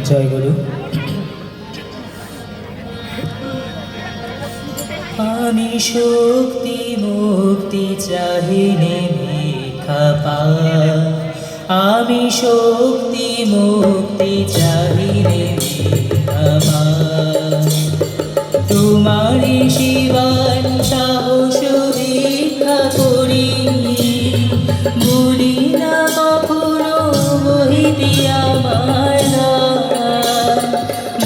জয় গুরু। আমি শক্তি মুক্তি চাহিনে ভিক্ষা পাই, আমি শক্তি মুক্তি চাহিনে ভিক্ষা পাই। তোমারি শিবান সাহস ভিক্ষা করি, বলি না কখনো বহিতে আমার দ্বার,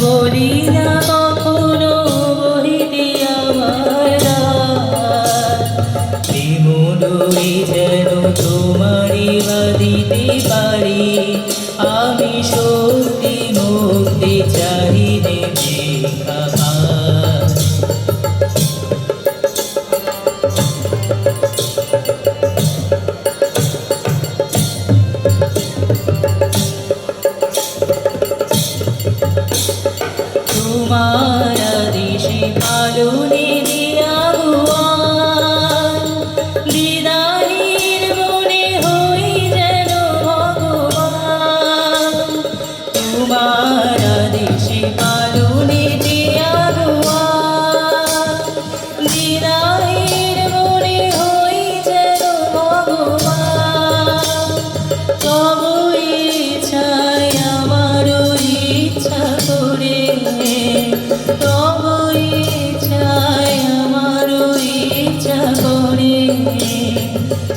বলি না কখনো বহিতে আমার দ্বার। বিমূঢ়ই যেন তোমারি বাঁধিতে পারি, আমি শক্তি মুক্তি চাহিনে ভিক্ষা পাই। তোমার আদেশে পালনে দিয়া ভুয়ান, বিদায়ীর মনে হই যেন ভগবান। তোমার আদেশে পালনে দিয়া ভুয়ান, বিদায়ীর মনে হই যেন ভগবান। তব ইচ্ছায় আমারও ইচ্ছা করে, তব ইচ্ছায় আমারও ইচ্ছা করে।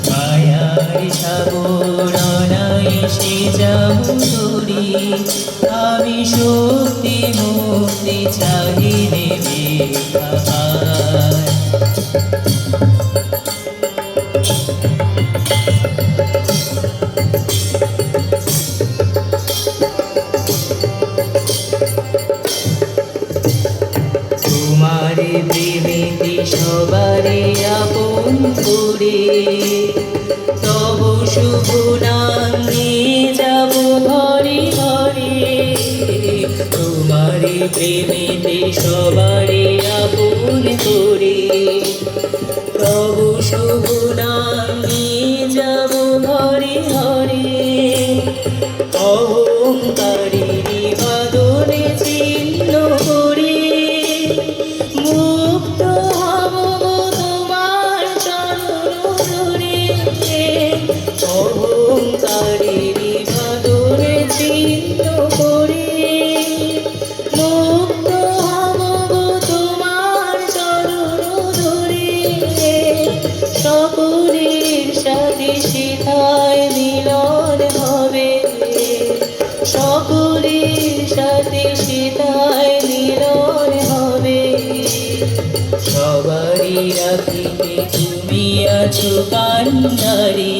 মায়ার সাবরণায় সে যাবো ধরি, আমি শক্তি মুক্তি চাহিনে ভিক্ষা পাই। তোমারে প্রেমেতে সবারে আপন করে, তব শুভ নাম নিয়ে যাব ঘরে ঘরে। তোমারে প্রেমেতে সবারে আপন করে, তব শুভ নাম নিয়ে যাব ঘরে ঘরে। অহংকারিণী বাদনে ছিন্ন করে, মুক্ত হব তোমার চরণ ধরে। অহংকারিণী বাদনে ছিন্ন করে, মুক্ত হব তোমার চরণ ধরে। সকলের সাথে সেথায় মিলন হবে, সকলের সাথে সেথায় মিলন হবে। সবারই রাখিতে তুমি আছো কান্ডারে,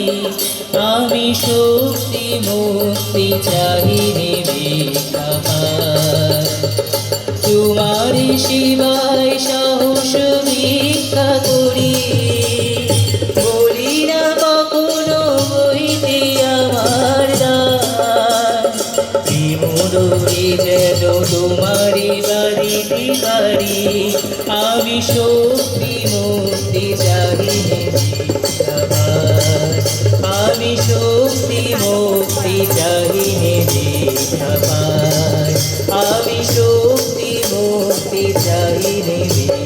আমি শক্তি মুক্তি চাহিনে ভিক্ষা পাই। তোমার শিবায় সাহস ভিক্ষা করি, বলি না কখনো বহিতে আমার দ্বার। বিমূঢ়ই যেন তোমারি বাঁধিতে পারি, আমি শক্তি মুক্তি চাহিনে ভিক্ষা পাই। আমি শক্তি মুক্তি চাহিনে ভিক্ষা পাই, আমি শক্তি মুক্তি চাহিনে ভিক্ষা পাই।